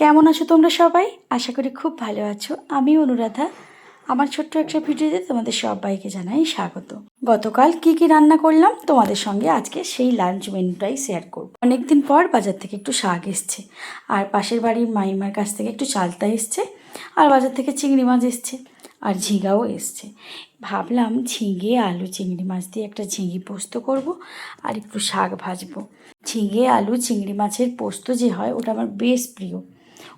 কেমন আছো তোমরা সবাই? আশা করি খুব ভালো আছো। আমি অনুরাধা। আমার ছোট্ট একটা ভিডিওতে তোমাদের সবাইকে জানাই স্বাগত। গতকাল কি রান্না করলাম তোমাদের সঙ্গে আজকে সেই লাঞ্চ মেনুটাই শেয়ার করব। অনেকদিন পর বাজার থেকে একটু শাক এসছে, আর পাশের বাড়ির মাইমার কাছ থেকে একটু চালতা এসছে, আর বাজার থেকে চিংড়ি মাছ এসছে, আর ঝিঙাও এসছে। ভাবলাম ঝিঙে আলু চিংড়ি মাছ দিয়ে একটা ঝিঙে পোস্ত করব, আর একটু শাক ভাজবো। ঝিঙে আলু চিংড়ি মাছের পোস্ত যে হয় ওটা আমার বেশ প্রিয়।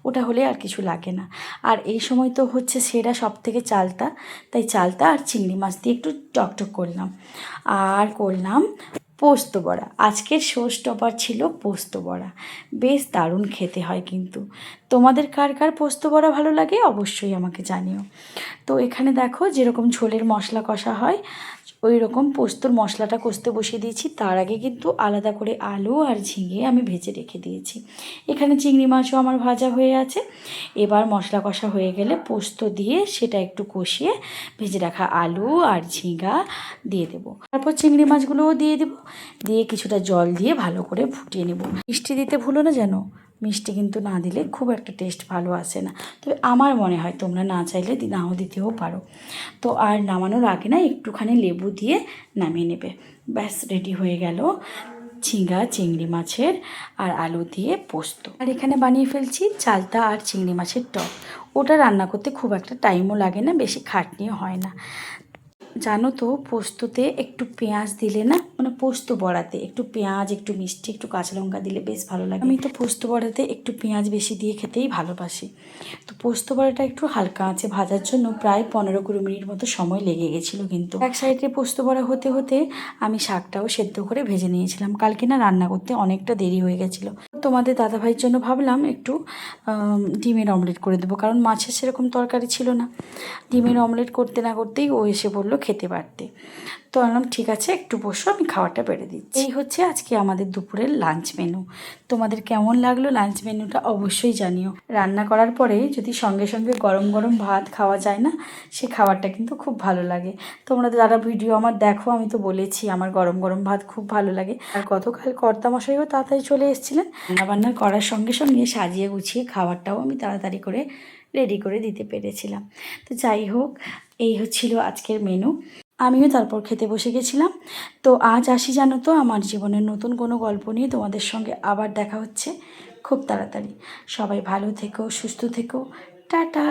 ওটা হলে আর কিছু লাগে না। আর এই সময় তো হচ্ছে সেরা সব থেকে চালতা, তাই চালতা আর চিংড়ি মাছ দিয়ে একটু টকটক করলাম। আর করলাম পোস্ত বড়া। আজকের শো স্টপার ছিল পোস্ত বড়া। বেশ দারুণ খেতে হয় কিন্তু। তোমাদের কার কার পোস্ত বড়া ভালো লাগে অবশ্যই আমাকে জানিও। তো এখানে দেখো যেরকম ঝোলের মশলা কষা হয় ওই রকম পোস্তর মশলাটা কষতে বসিয়ে দিয়েছি। তার আগে কিন্তু আলাদা করে আলু আর ঝিঙে আমি ভেজে রেখে দিয়েছি। এখানে চিংড়ি মাছও আমার ভাজা হয়ে আছে। এবার মশলা কষা হয়ে গেলে পোস্ত দিয়ে সেটা একটু কষিয়ে ভেজে রাখা আলু আর ঝিঙা দিয়ে দেবো। তারপর চিংড়ি মাছগুলোও দিয়ে দেবো, দিয়ে কিছুটা জল দিয়ে ভালো করে ফুটিয়ে নেব। মিষ্টি দিতে ভুলো না যেন। মিষ্টি কিন্তু না দিলে খুব একটা টেস্ট ভালো আসে না, তবে আমার মনে হয় তোমরা না চাইলে নাও দিতেও পারো। তো আর নামানোর আগে না একটুখানি লেবু দিয়ে নামিয়ে নেবে। ব্যাস রেডি হয়ে গেল ঝিঙা চিংড়ি মাছের আর আলু দিয়ে পোস্ত। আর এখানে বানিয়ে ফেলছি চালতা আর চিংড়ি মাছের টক। ওটা রান্না করতে খুব একটা টাইমও লাগে না, বেশি খাটনিও হয় না। জানো তো পোস্ততে একটু পেঁয়াজ দিলে না, মানে পোস্ত বড়াতে একটু পেঁয়াজ, একটু মিষ্টি, একটু কাঁচা লঙ্কা দিলে বেশ ভালো লাগে। আমি তো পোস্ত বড়াতে একটু পেঁয়াজ বেশি দিয়ে খেতেই ভালোবাসি। তো পোস্ত বড়াটা একটু হালকা আঁচে ভাজার জন্য প্রায় 15-20 মিনিট মতো সময় লেগে গেছিলো। কিন্তু এক সাইডে পোস্ত বড়া হতে হতে আমি শাকটাও সেদ্ধ করে ভেজে নিয়েছিলাম। কালকে না রান্না করতে অনেকটা দেরি হয়ে গেছিলো। তোমাদের দাদাভাইয়ের জন্য ভাবলাম একটু ডিমের অমলেট করে দেবো, কারণ মাছের সেরকম তরকারি ছিল না। ডিমের অমলেট করতে না করতেই ও এসে বললো খেতে পারতে। তো বললাম ঠিক আছে একটু বসো, আমি খাবারটা বেড়ে দিচ্ছি। এই হচ্ছে আজকে আমাদের দুপুরের লাঞ্চ মেনু। তোমাদের কেমন লাগলো লাঞ্চ মেনুটা অবশ্যই জানিও। রান্না করার পরে যদি সঙ্গে সঙ্গে গরম গরম ভাত খাওয়া যায় না, সে খাবারটা কিন্তু খুব ভালো লাগে। তোমরা যারা ভিডিও আমার দেখো, আমি তো বলেছি আমার গরম গরম ভাত খুব ভালো লাগে। আর গতকাল কর্তামশাইও তাড়াতাড়ি চলে এসেছিলেন। রান্নাবান্না করার সঙ্গে সঙ্গে সাজিয়ে গুছিয়ে খাবারটাও আমি তাড়াতাড়ি করে রেডি করে দিতে পেরেছিলাম। তো যাই হোক, এই হচ্ছিল আজকের মেনু। আমিও তারপর খেতে বসে গেছিলাম। তো আজ আসি জানো তো আমার জীবনের নতুন কোনো গল্প নিয়ে তোমাদের সঙ্গে আবার দেখা হচ্ছে খুব তাড়াতাড়ি। সবাই ভালো থেকো, সুস্থ থেকো, টাটা।